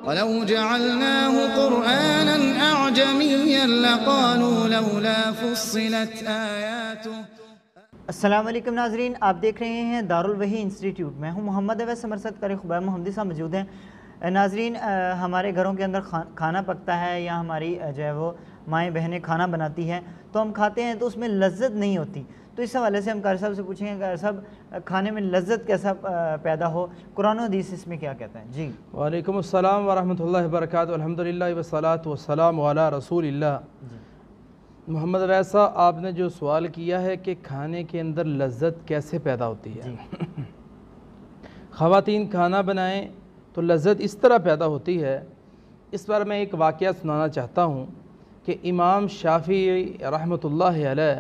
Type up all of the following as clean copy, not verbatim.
وَلَوْ جَعَلْنَاهُ قُرْآنًا أَعْجَمِيًّا لَقَالُوا لَوْلَا فُصِّلَتْ آيَاتُهُ۔ السلام علیکم ناظرین، آپ دیکھ رہے ہیں دارالوحی انسٹیٹیوٹ۔ میں ہوں محمد اویس سمرسد قاری خبیر محمدی صاحب موجود ہیں۔ ناظرین، ہمارے گھروں کے اندر کھانا پکتا ہے یا ہماری جو ہے وہ مائیں بہنیں کھانا بناتی ہیں تو ہم کھاتے ہیں تو اس میں لذت نہیں ہوتی۔ تو اس حوالے سے ہم قاری صاحب سے پوچھیں گے قاری صاحب کھانے میں لذت کیسا پیدا ہو، قرآن و حدیث اس میں کیا کہتا ہے؟ جی وعلیکم السلام ورحمۃ اللہ وبرکاتہ۔ الحمدللہ والصلاۃ والسلام علی رسول اللہ۔ محمد اویس صاحب، آپ نے جو سوال کیا ہے کہ کھانے کے اندر لذت کیسے پیدا ہوتی ہے، خواتین کھانا بنائیں تو لذت اس طرح پیدا ہوتی ہے۔ اس پر میں ایک واقعہ سنانا چاہتا ہوں کہ امام شافعی رحمۃ اللہ علیہ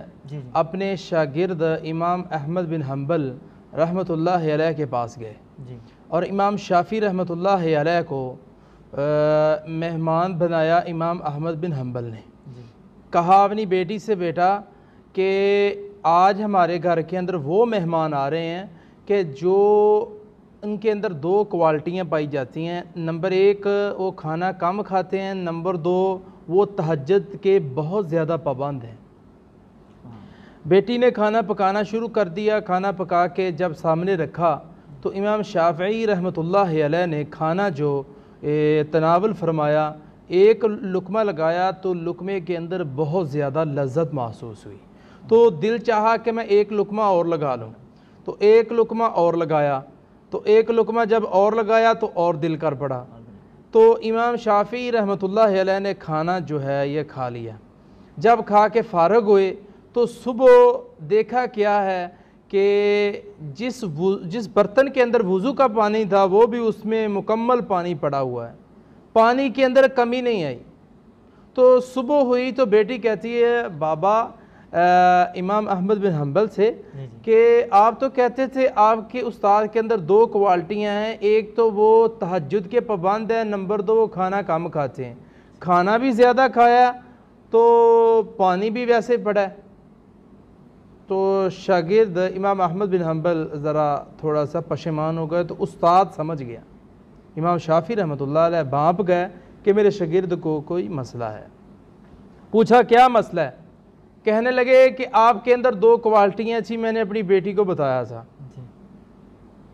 اپنے شاگرد امام احمد بن حنبل رحمۃ اللہ علیہ کے پاس گئے اور امام شافعی رحمۃ اللہ علیہ کو مہمان بنایا امام احمد بن حنبل نے۔ کہا اپنی بیٹی سے، بیٹا کہ آج ہمارے گھر کے اندر وہ مہمان آ رہے ہیں کہ جو ان کے اندر دو کوالٹیاں پائی جاتی ہیں۔ نمبر ایک، وہ کھانا کم کھاتے ہیں، نمبر دو، وہ تہجد کے بہت زیادہ پابند ہیں۔ بیٹی نے کھانا پکانا شروع کر دیا۔ کھانا پکا کے جب سامنے رکھا تو امام شافعی رحمۃ اللہ علیہ نے کھانا جو تناول فرمایا، ایک لقمہ لگایا تو لقمے کے اندر بہت زیادہ لذت محسوس ہوئی۔ تو دل چاہا کہ میں ایک لقمہ اور لگا لوں، تو ایک لقمہ اور لگایا، تو ایک لقمہ جب اور لگایا تو اور دل کر پڑا۔ تو امام شافعی رحمۃ اللہ علیہ نے کھانا جو ہے یہ کھا لیا۔ جب کھا کے فارغ ہوئے تو صبح دیکھا کیا ہے کہ جس برتن کے اندر وضو کا پانی تھا وہ بھی اس میں مکمل پانی پڑا ہوا ہے، پانی کے اندر کمی نہیں آئی۔ تو صبح ہوئی تو بیٹی کہتی ہے بابا امام احمد بن حنبل سے کہ آپ تو کہتے تھے آپ کے استاد کے اندر دو کوالٹیاں ہیں، ایک تو وہ تہجد کے پابند ہیں، نمبر دو وہ کھانا کم کھاتے ہیں۔ کھانا بھی زیادہ کھایا تو پانی بھی ویسے پڑا ہے۔ تو شاگرد امام احمد بن حنبل ذرا تھوڑا سا پشیمان ہو گئے، تو استاد سمجھ گیا، امام شافعی رحمۃ اللہ علیہ بھانپ گئے کہ میرے شاگرد کو کوئی مسئلہ ہے۔ پوچھا کیا مسئلہ ہے؟ کہنے لگے کہ آپ کے اندر دو کوالٹیاں تھیں، میں نے اپنی بیٹی کو بتایا تھا۔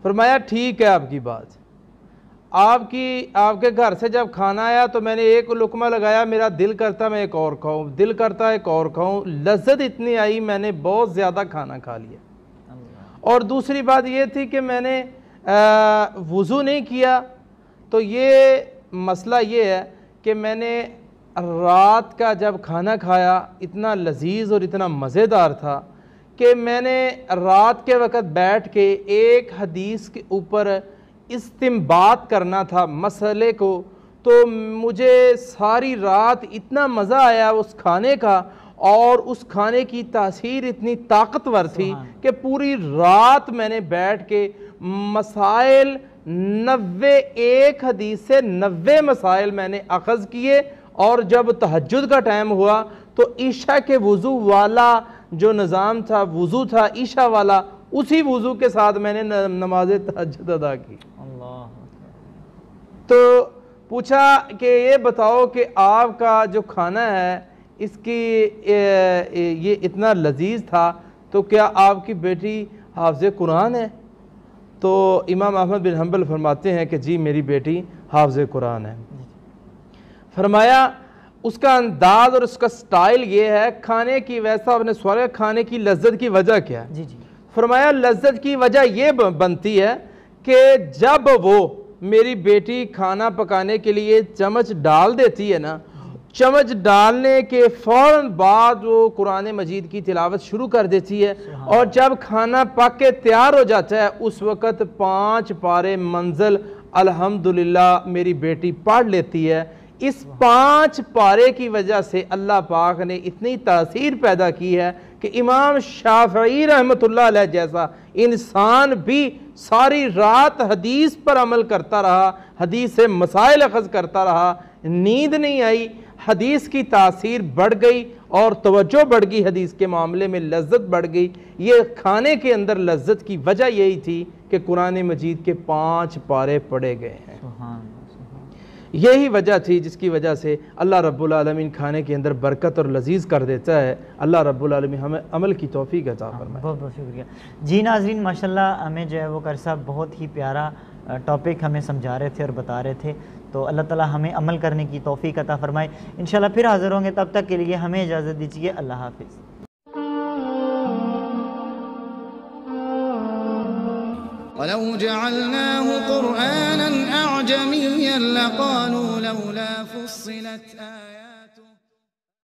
فرمایا ٹھیک ہے آپ کی بات، آپ کے گھر سے جب کھانا آیا تو میں نے ایک لقمہ لگایا، میرا دل کرتا میں ایک اور کھاؤں، دل کرتا ایک اور کھاؤں، لذت اتنی آئی میں نے بہت زیادہ کھانا کھا لیا۔ اور دوسری بات یہ تھی کہ میں نے وضو نہیں کیا، تو یہ مسئلہ یہ ہے کہ میں نے رات کا جب کھانا کھایا اتنا لذیذ اور اتنا مزیدار تھا کہ میں نے رات کے وقت بیٹھ کے ایک حدیث کے اوپر استنباط کرنا تھا مسئلے کو، تو مجھے ساری رات اتنا مزہ آیا اس کھانے کا، اور اس کھانے کی تاثیر اتنی طاقتور تھی کہ پوری رات میں نے بیٹھ کے مسائل 90 ایک حدیث سے 90 مسائل میں نے اخذ کیے، اور جب تہجد کا ٹائم ہوا تو عشاء کے وضو والا جو نظام تھا، وضو تھا عشاء والا، اسی وضو کے ساتھ میں نے نماز تہجد ادا کی۔ تو پوچھا کہ یہ بتاؤ کہ آپ کا جو کھانا ہے اس کی یہ اتنا لذیذ تھا تو کیا آپ کی بیٹی حافظ قرآن ہے؟ تو امام احمد بن حنبل فرماتے ہیں کہ جی میری بیٹی حافظ قرآن ہے۔ فرمایا اس کا انداز اور اس کا سٹائل یہ ہے، کھانے کی ویسا آپ نے سوال کیا کھانے کی لذت کی وجہ کیا ہے؟ فرمایا لذت کی وجہ یہ بنتی ہے کہ جب وہ میری بیٹی کھانا پکانے کے لیے چمچ ڈال دیتی ہے نا، چمچ ڈالنے کے فوراً بعد وہ قرآن مجید کی تلاوت شروع کر دیتی ہے، اور جب کھانا پک کے تیار ہو جاتا ہے اس وقت 5 پارے منزل الحمدللہ میری بیٹی پڑھ لیتی ہے۔ اس 5 پارے کی وجہ سے اللہ پاک نے اتنی تاثیر پیدا کی ہے کہ امام شافعی رحمۃ اللہ علیہ جیسا انسان بھی ساری رات حدیث پر عمل کرتا رہا، حدیث سے مسائل اخذ کرتا رہا، نیند نہیں آئی، حدیث کی تاثیر بڑھ گئی اور توجہ بڑھ گئی، حدیث کے معاملے میں لذت بڑھ گئی۔ یہ کھانے کے اندر لذت کی وجہ یہی تھی کہ قرآن مجید کے 5 پارے پڑھے گئے ہیں۔ یہی وجہ تھی جس کی وجہ سے اللہ رب العالمین کھانے کے اندر برکت اور لذیذ کر دیتا ہے۔ اللہ رب العالمین ہمیں عمل کی توفیق عطا فرمائے۔ بہت بہت شکریہ جی ناظرین، ماشاءاللہ ہمیں جو ہے وہ قاری صاحب بہت ہی پیارا ٹاپک ہمیں سمجھا رہے تھے اور بتا رہے تھے، تو اللہ تعالی ہمیں عمل کرنے کی توفیق عطا فرمائے۔ انشاءاللہ پھر حاضر ہوں گے، تب تک کے لیے ہمیں اجازت دیجیے، اللہ حافظ۔ وَلَوْ جَعَلْنَاهُ قُرْآنًا أَعْجَمِيًّا لَقَالُوا لَوْلَا فُصِّلَتْ آيَاتُهُ